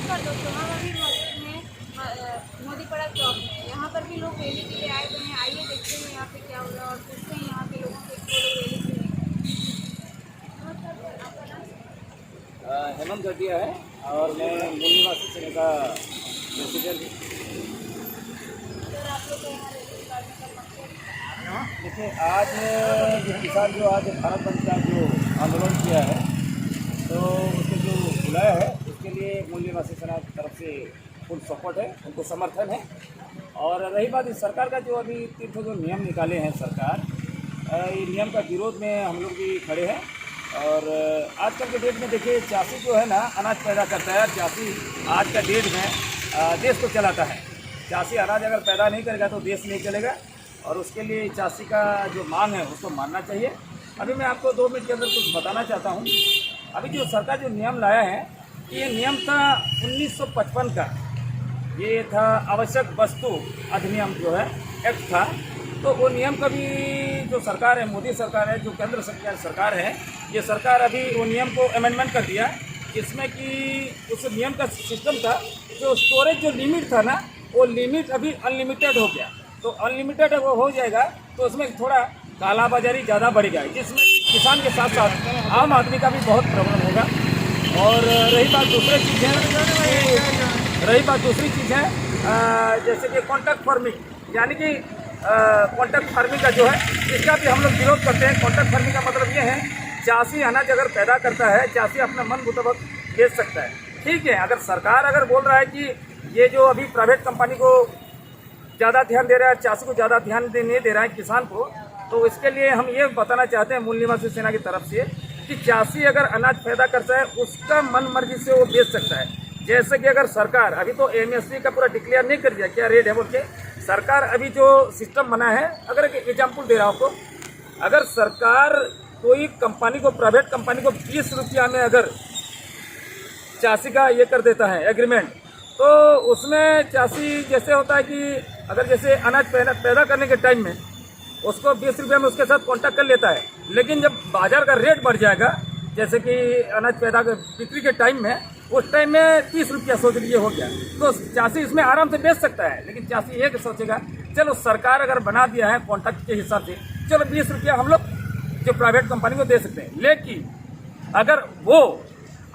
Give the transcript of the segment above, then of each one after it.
नमस्कार दोस्तों, हम अभी मौजूद हैं मोदीपाड़ा चौक में। यहाँ पर भी लोग रैली के लिए आए हुए हैं। आइए देखते हैं यहाँ पे क्या हो रहा है और पूछते हैं यहाँ के लोगों से कि वो लोग रैली के लिए नमस्कार सर, आपका नाम? हेमंत घटिया है और मैं मूल निवासी सेना का प्रेसिडेंट हूँ। सर, आप लोग का यहाँ रैली निकालने का मकसद? देखिए, आज जो किसान जो आज भारत बंद का जो आंदोलन किया है, तो उसको जो बुलाया है उसके लिए मूल निवासी सेना की तरफ से फुल सपोर्ट है, उनको समर्थन है। और रही बात इस सरकार का जो अभी 3 जो नियम निकाले हैं सरकार, ये नियम का विरोध में हम लोग भी खड़े हैं। और आजकल के डेट में देखिए, चाषी जो है ना अनाज पैदा करता है। चाषी आज का डेट में देश को चलाता है। चाषी अनाज अगर पैदा नहीं करेगा तो देश नहीं चलेगा, और उसके लिए चाषी का जो मांग है उसको मानना चाहिए। अभी मैं आपको 2 मिनट के अंदर कुछ बताना चाहता हूँ। अभी जो सरकार जो नियम लाया है, ये नियम था 1955 का। ये था आवश्यक वस्तु अधिनियम जो है, एक्ट था। तो वो नियम का भी जो सरकार है, मोदी सरकार है, जो केंद्र सरकार है, ये सरकार अभी वो नियम को अमेंडमेंट कर दिया, जिसमें कि उस नियम का सिस्टम था, जो स्टोरेज जो लिमिट था ना, वो लिमिट अभी अनलिमिटेड हो गया। तो अनलिमिटेड वो हो जाएगा तो उसमें थोड़ा कालाबाजारी ज़्यादा बढ़ेगा, जिसमें किसान के साथ साथ आम आदमी का भी बहुत प्रॉब्लम होगा। और रही बात दूसरी चीज़ है, जैसे कि कॉन्ट्रैक्ट फार्मिंग, यानी कि कॉन्ट्रैक्ट फार्मिंग का जो है, इसका भी हम लोग विरोध करते हैं। कॉन्ट्रैक्ट फार्मिंग का मतलब ये है, चाषी अनाज अगर पैदा करता है, चाषी अपना मन मुताबिक बेच सकता है। ठीक है, अगर सरकार बोल रहा है कि ये जो अभी प्राइवेट कंपनी को ज़्यादा ध्यान दे रहा है, चाषी को ज़्यादा ध्यान नहीं दे रहा है, किसान को, तो इसके लिए हम ये बताना चाहते हैं मूल निवासी सेना की तरफ से कि चाषी अगर अनाज पैदा करता है, उसका मन मर्जी से वो बेच सकता है। जैसे कि अगर सरकार अभी तो एमएसपी का पूरा डिक्लेयर नहीं कर दिया क्या रेट है बोल के, सरकार अभी जो सिस्टम बना है, अगर एक एग्जाम्पल दे रहा हूँ आपको, अगर सरकार कोई कंपनी को, प्राइवेट कंपनी को 20 रुपया में अगर चाषी का ये कर देता है एग्रीमेंट, तो उसमें चाषी जैसे होता है कि अगर जैसे अनाज पैदा करने के टाइम में उसको 20 रुपये में उसके साथ कॉन्टैक्ट कर लेता है, लेकिन जब बाजार का रेट बढ़ जाएगा, जैसे कि अनाज पैदा बिक्री के टाइम में, उस टाइम में 30 रुपया सोच लीजिए हो गया, तो चाषी इसमें आराम से बेच सकता है। लेकिन चाषी ये सोचेगा, चलो सरकार अगर बना दिया है कॉन्ट्रैक्ट के हिसाब से, चलो 20 रुपया हम लोग जो प्राइवेट कंपनी को दे सकते हैं। लेकिन अगर वो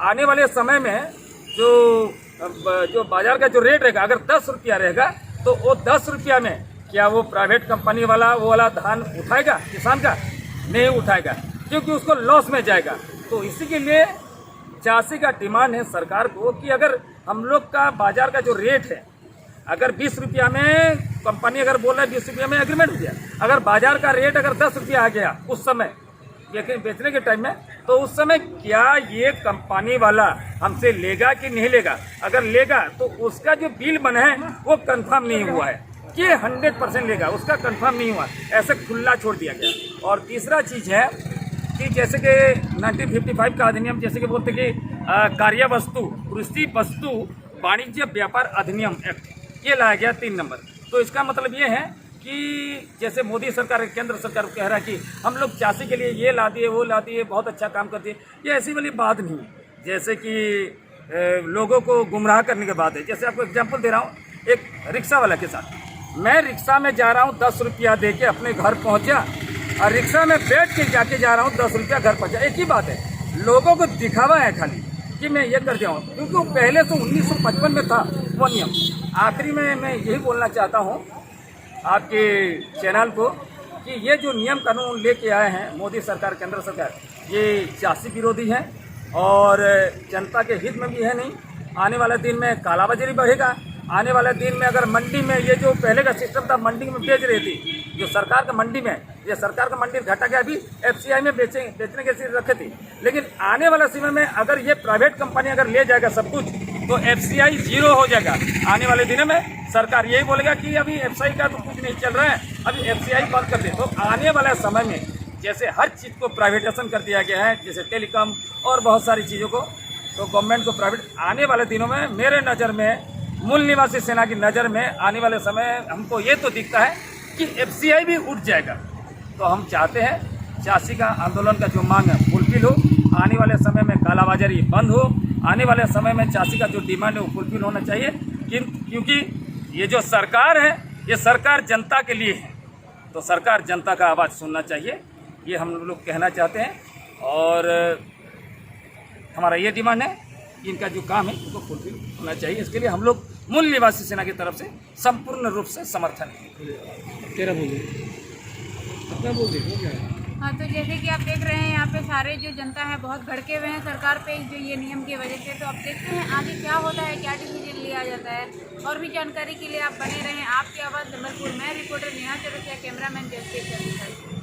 आने वाले समय में जो बाजार का जो रेट रहेगा, अगर 10 रुपया रहेगा, तो वो 10 रुपया में क्या वो प्राइवेट कंपनी वाला वो वाला धान उठाएगा किसान का? नहीं उठाएगा, क्योंकि उसको लॉस में जाएगा। तो इसी के लिए चाषी का डिमांड है सरकार को कि अगर हम लोग का बाजार का जो रेट है, अगर 20 रुपया में कंपनी अगर बोल रहा है 20 रुपया में एग्रीमेंट हो गया, अगर बाजार का रेट अगर 10 रुपया आ गया उस समय बेचने के टाइम में, तो उस समय क्या ये कंपनी वाला हमसे लेगा कि नहीं लेगा? अगर लेगा तो उसका जो बिल बना है वो कंफर्म नहीं हुआ है कि 100% लेगा, उसका कंफर्म नहीं हुआ, ऐसे खुला छोड़ दिया गया। और तीसरा चीज़ है कि जैसे कि 1955 का अधिनियम, जैसे कि बोलते कि कार्य वस्तु, कृषि वस्तु वाणिज्य व्यापार अधिनियम एक्ट, ये लाया गया 3 नंबर। तो इसका मतलब ये है कि जैसे मोदी सरकार, केंद्र सरकार कह रहा है कि हम लोग चाषी के लिए ये ला दिए, वो ला दिए, बहुत अच्छा काम कर दिए, ये ऐसी वाली बात नहीं है। जैसे कि लोगों को गुमराह करने की बात है। जैसे आपको एग्जांपल दे रहा हूँ, एक रिक्शा वाला के साथ, मैं रिक्शा में जा रहा हूँ, 10 रुपया दे के अपने घर पहुँचा, और रिक्शा में बैठ के जाके जा रहा हूँ, 10 रुपया घर पहुँचा। एक ही बात है, लोगों को दिखावा है खाली कि मैं ये कर दिया हूँ, क्योंकि वो पहले से 1955 में था वो नियम। आखिरी में मैं यही बोलना चाहता हूँ आपके चैनल को कि ये जो नियम कानून लेके आए हैं मोदी सरकार, केंद्र सरकार, ये चाषी विरोधी है और जनता के हित में भी है नहीं। आने वाले दिन में कालाबाजारी बढ़ेगा। आने वाले दिन में अगर मंडी में ये जो पहले का सिस्टम था, मंडी में बेच रही थी, जो सरकार का मंडी में, ये सरकार का मंडी घटा के अभी एफसीआई में बेचने के सिर्फ रखे थे। लेकिन आने वाला समय में अगर ये प्राइवेट कंपनी अगर ले जाएगा सब कुछ, तो एफसीआई 0 हो जाएगा। आने वाले दिनों में सरकार यही बोलेगा कि अभी एफसीआई का तो कुछ नहीं चल रहा है, अभी एफसीआई बंद कर दे। तो आने वाले समय में जैसे हर चीज़ को प्राइवेटाइजेशन कर दिया गया है, जैसे टेलीकॉम और बहुत सारी चीज़ों को, तो गवर्नमेंट को प्राइवेट, आने वाले दिनों में मेरे नज़र में, मूल निवासी सेना की नज़र में, आने वाले समय हमको ये तो दिखता है कि एफसीआई भी उठ जाएगा। तो हम चाहते हैं चाषी का आंदोलन का जो मांग है फुलफिल हो, आने वाले समय में कालाबाजारी बंद हो, आने वाले समय में चासी का जो डिमांड है वो फुलफिल होना चाहिए, क्योंकि ये जो सरकार है ये सरकार जनता के लिए है, तो सरकार जनता का आवाज़ सुनना चाहिए, ये हम लोग कहना चाहते हैं। और हमारा ये डिमांड है कि इनका जो काम है उनको फुलफिल होना चाहिए। इसके लिए हम लोग मूल निवासी सेना की तरफ से संपूर्ण रूप से समर्थन है। तेरा बोल अपना बोल दे क्या है? हाँ, तो जैसे कि आप देख रहे हैं यहाँ पे सारे जो जनता है बहुत भड़के हुए हैं सरकार पे जो ये नियम की वजह से। तो अब देखते हैं आगे क्या होता है, क्या डिसीजन लिया जाता है। और भी जानकारी के लिए आप बने रहें आपकी आवाज़ जबलपुर। मैं रिपोर्टर नेहा चौरसिया, कैमरामैन जसप्रीत।